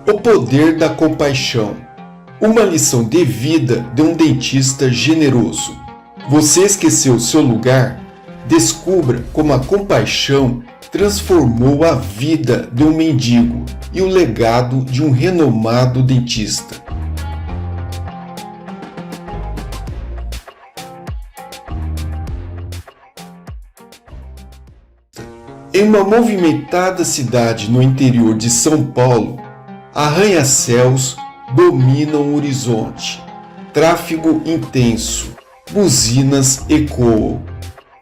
O poder da compaixão. Uma lição de vida de um dentista generoso. Você esqueceu seu lugar? Descubra como a compaixão transformou a vida de um mendigo e o legado de um renomado dentista. Em uma movimentada cidade no interior de São Paulo, arranha-céus dominam o horizonte. Tráfego intenso, buzinas ecoam,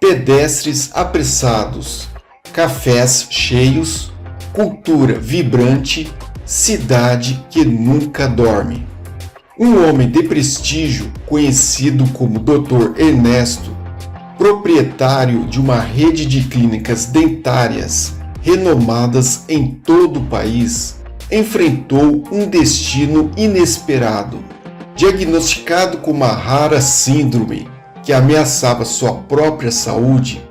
pedestres apressados, cafés cheios, cultura vibrante, cidade que nunca dorme. Um homem de prestígio, conhecido como Dr. Ernesto, proprietário de uma rede de clínicas dentárias renomadas em todo o país, enfrentou um destino inesperado. Diagnosticado com uma rara síndrome que ameaçava sua própria saúde,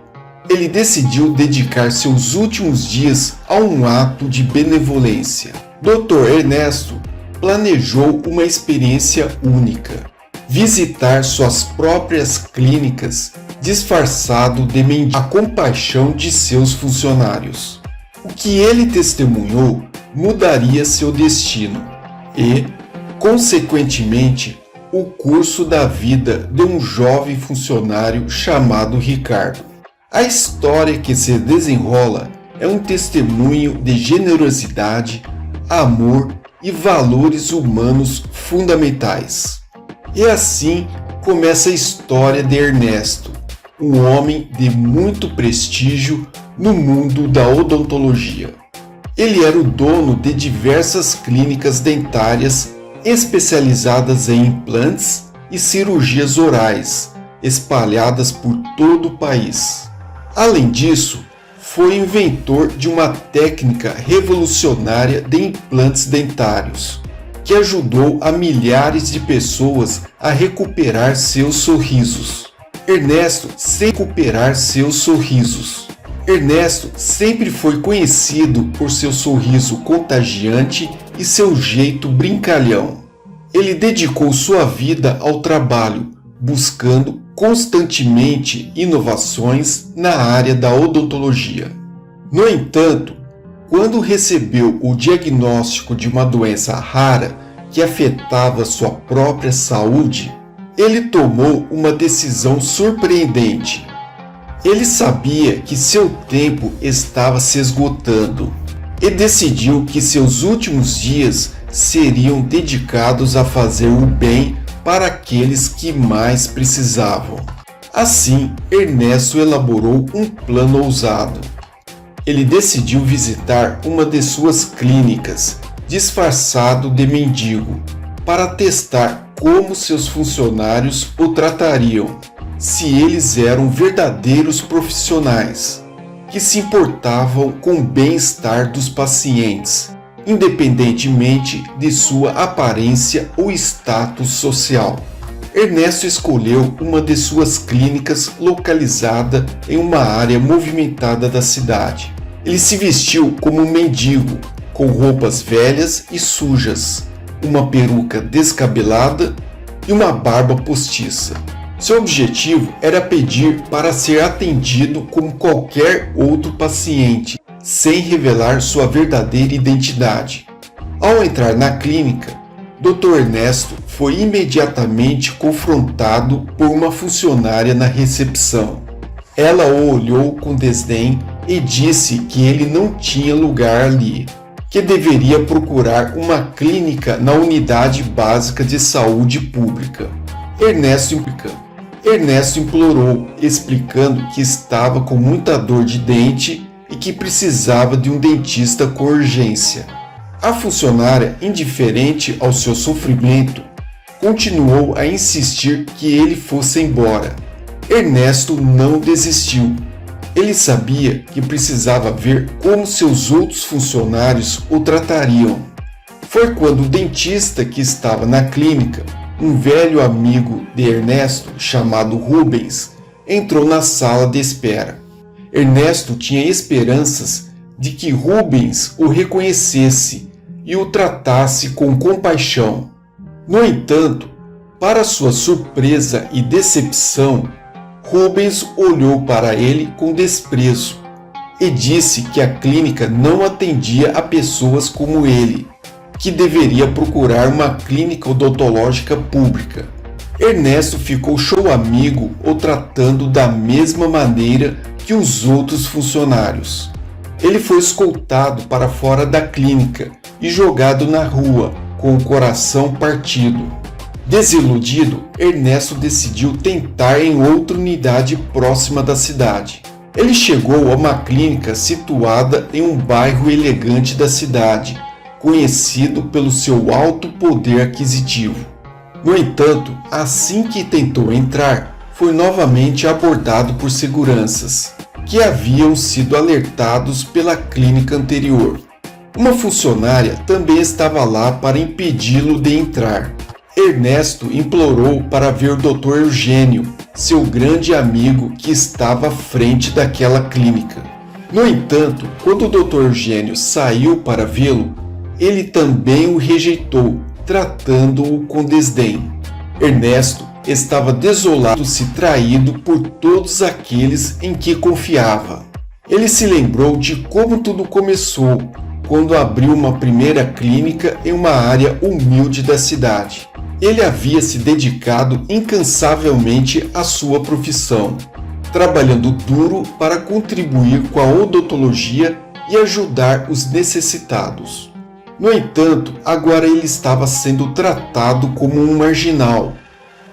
ele decidiu dedicar seus últimos dias a um ato de benevolência. Dr. Ernesto planejou uma experiência única: visitar suas próprias clínicas disfarçado de mendigo, a compaixão de seus funcionários. O que ele testemunhou mudaria seu destino e, consequentemente, o curso da vida de um jovem funcionário chamado Ricardo. A história que se desenrola é um testemunho de generosidade, amor e valores humanos fundamentais. E assim começa a história de Ernesto, um homem de muito prestígio no mundo da odontologia. Ele era o dono de diversas clínicas dentárias especializadas em implantes e cirurgias orais, espalhadas por todo o país. Além disso, foi inventor de uma técnica revolucionária de implantes dentários, que ajudou a milhares de pessoas a recuperar seus sorrisos. Ernesto sempre foi conhecido por seu sorriso contagiante e seu jeito brincalhão. Ele dedicou sua vida ao trabalho, buscando constantemente inovações na área da odontologia. No entanto, quando recebeu o diagnóstico de uma doença rara que afetava sua própria saúde, ele tomou uma decisão surpreendente. Ele sabia que seu tempo estava se esgotando e decidiu que seus últimos dias seriam dedicados a fazer o bem para aqueles que mais precisavam. Assim, Ernesto elaborou um plano ousado. Ele decidiu visitar uma de suas clínicas, disfarçado de mendigo, para testar como seus funcionários o tratariam, se eles eram verdadeiros profissionais, que se importavam com o bem-estar dos pacientes, independentemente de sua aparência ou status social. Ernesto escolheu uma de suas clínicas localizada em uma área movimentada da cidade. Ele se vestiu como um mendigo, com roupas velhas e sujas, uma peruca descabelada e uma barba postiça. Seu objetivo era pedir para ser atendido como qualquer outro paciente, sem revelar sua verdadeira identidade. Ao entrar na clínica, Dr. Ernesto foi imediatamente confrontado por uma funcionária na recepção. Ela o olhou com desdém e disse que ele não tinha lugar ali, que deveria procurar uma clínica na unidade básica de saúde pública. Ernesto implorou, explicando que estava com muita dor de dente e que precisava de um dentista com urgência. A funcionária, indiferente ao seu sofrimento, continuou a insistir que ele fosse embora. Ernesto não desistiu. Ele sabia que precisava ver como seus outros funcionários o tratariam. Foi quando o dentista que estava na clínica, um velho amigo de Ernesto chamado Rubens, entrou na sala de espera. Ernesto tinha esperanças de que Rubens o reconhecesse e o tratasse com compaixão. No entanto, para sua surpresa e decepção, Rubens olhou para ele com desprezo e disse que a clínica não atendia a pessoas como ele, que deveria procurar uma clínica odontológica pública. Ernesto ficou seu amigo o tratando da mesma maneira que os outros funcionários. Ele foi escoltado para fora da clínica e jogado na rua, com o coração partido. Desiludido, Ernesto decidiu tentar em outra unidade próxima da cidade. Ele chegou a uma clínica situada em um bairro elegante da cidade, conhecido pelo seu alto poder aquisitivo. No entanto, assim que tentou entrar, foi novamente abordado por seguranças, que haviam sido alertados pela clínica anterior. Uma funcionária também estava lá para impedi-lo de entrar. Ernesto implorou para ver o Dr. Eugênio, seu grande amigo que estava à frente daquela clínica. No entanto, quando o Dr. Eugênio saiu para vê-lo, ele também o rejeitou, tratando-o com desdém. Ernesto estava desolado-se traído por todos aqueles em que confiava. Ele se lembrou de como tudo começou, quando abriu uma primeira clínica em uma área humilde da cidade. Ele havia se dedicado incansavelmente à sua profissão, trabalhando duro para contribuir com a odontologia e ajudar os necessitados. No entanto, agora ele estava sendo tratado como um marginal,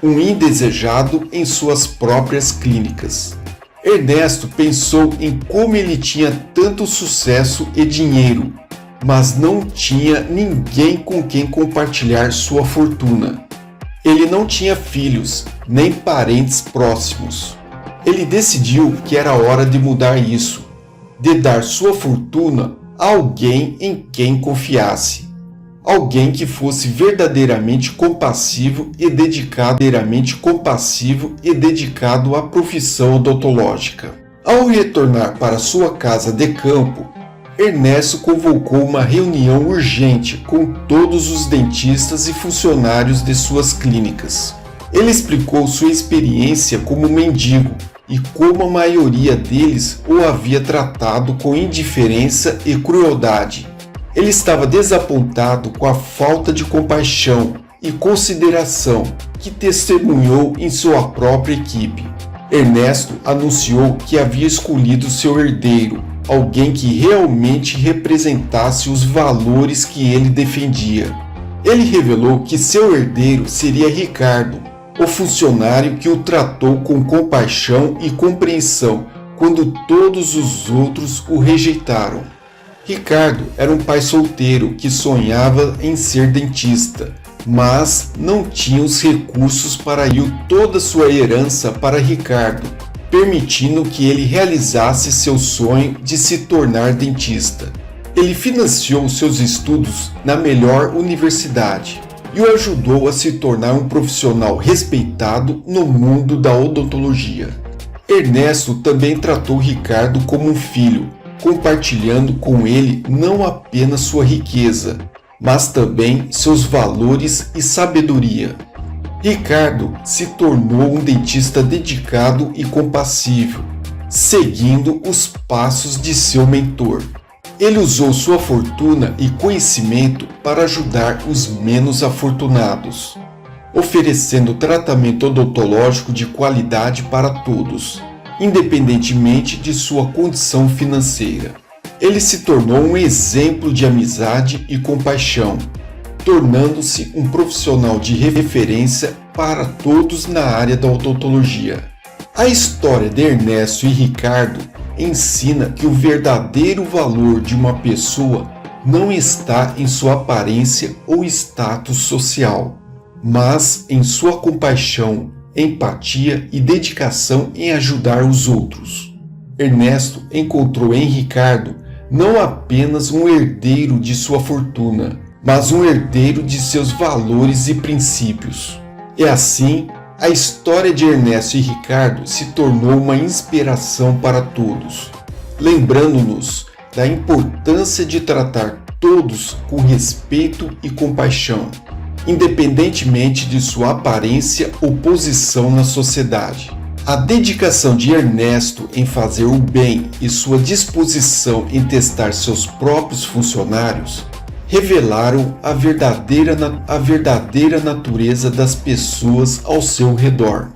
um indesejado em suas próprias clínicas. Ernesto pensou em como ele tinha tanto sucesso e dinheiro, mas não tinha ninguém com quem compartilhar sua fortuna. Ele não tinha filhos, nem parentes próximos. Ele decidiu que era hora de mudar isso, de dar sua fortuna a alguém em quem confiasse. Alguém que fosse verdadeiramente compassivo e dedicado à profissão odontológica. Ao retornar para sua casa de campo, Ernesto convocou uma reunião urgente com todos os dentistas e funcionários de suas clínicas. Ele explicou sua experiência como mendigo e como a maioria deles o havia tratado com indiferença e crueldade. Ele estava desapontado com a falta de compaixão e consideração que testemunhou em sua própria equipe. Ernesto anunciou que havia escolhido seu herdeiro, alguém que realmente representasse os valores que ele defendia. Ele revelou que seu herdeiro seria Ricardo, o funcionário que o tratou com compaixão e compreensão quando todos os outros o rejeitaram. Ricardo era um pai solteiro que sonhava em ser dentista, mas não tinha os recursos para ir toda sua herança para Ricardo, permitindo que ele realizasse seu sonho de se tornar dentista. Ele financiou seus estudos na melhor universidade e o ajudou a se tornar um profissional respeitado no mundo da odontologia. Ernesto também tratou Ricardo como um filho, compartilhando com ele não apenas sua riqueza, mas também seus valores e sabedoria. Ricardo se tornou um dentista dedicado e compassivo, seguindo os passos de seu mentor. Ele usou sua fortuna e conhecimento para ajudar os menos afortunados, oferecendo tratamento odontológico de qualidade para todos, independentemente de sua condição financeira. Ele se tornou um exemplo de amizade e compaixão, tornando-se um profissional de referência para todos na área da odontologia. A história de Ernesto e Ricardo ensina que o verdadeiro valor de uma pessoa não está em sua aparência ou status social, mas em sua compaixão, empatia e dedicação em ajudar os outros. Ernesto encontrou em Ricardo não apenas um herdeiro de sua fortuna, mas um herdeiro de seus valores e princípios. E assim, a história de Ernesto e Ricardo se tornou uma inspiração para todos, lembrando-nos da importância de tratar todos com respeito e compaixão, independentemente de sua aparência ou posição na sociedade. A dedicação de Ernesto em fazer o bem e sua disposição em testar seus próprios funcionários revelaram a verdadeira natureza das pessoas ao seu redor.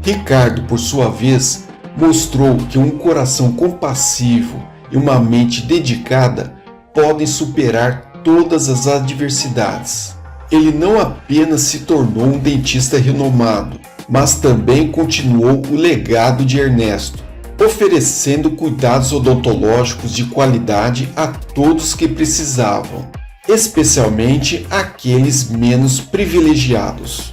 Ricardo, por sua vez, mostrou que um coração compassivo e uma mente dedicada podem superar todas as adversidades. Ele não apenas se tornou um dentista renomado, mas também continuou o legado de Ernesto, oferecendo cuidados odontológicos de qualidade a todos que precisavam, especialmente aqueles menos privilegiados.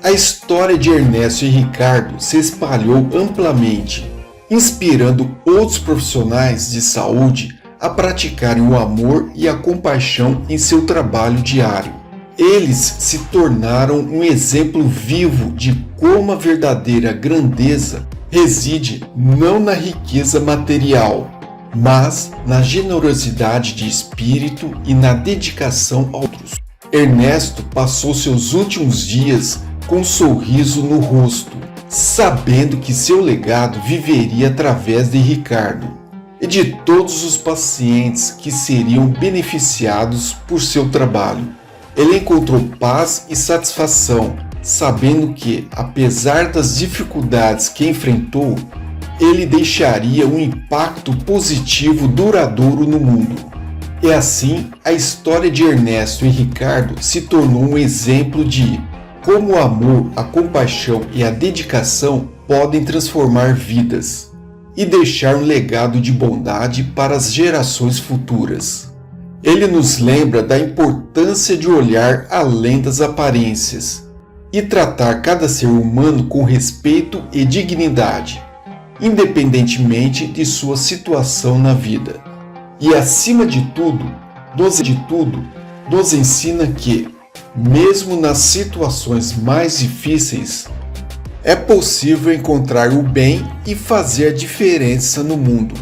A história de Ernesto e Ricardo se espalhou amplamente, inspirando outros profissionais de saúde a praticarem o amor e a compaixão em seu trabalho diário. Eles se tornaram um exemplo vivo de como a verdadeira grandeza reside não na riqueza material, mas na generosidade de espírito e na dedicação a outros. Ernesto passou seus últimos dias com um sorriso no rosto, sabendo que seu legado viveria através de Ricardo e de todos os pacientes que seriam beneficiados por seu trabalho. Ele encontrou paz e satisfação, sabendo que, apesar das dificuldades que enfrentou, ele deixaria um impacto positivo duradouro no mundo. E assim, a história de Ernesto e Ricardo se tornou um exemplo de como o amor, a compaixão e a dedicação podem transformar vidas e deixar um legado de bondade para as gerações futuras. Ele nos lembra da importância de olhar além das aparências e tratar cada ser humano com respeito e dignidade, independentemente de sua situação na vida. E acima de tudo, nos ensina que, mesmo nas situações mais difíceis, é possível encontrar o bem e fazer a diferença no mundo.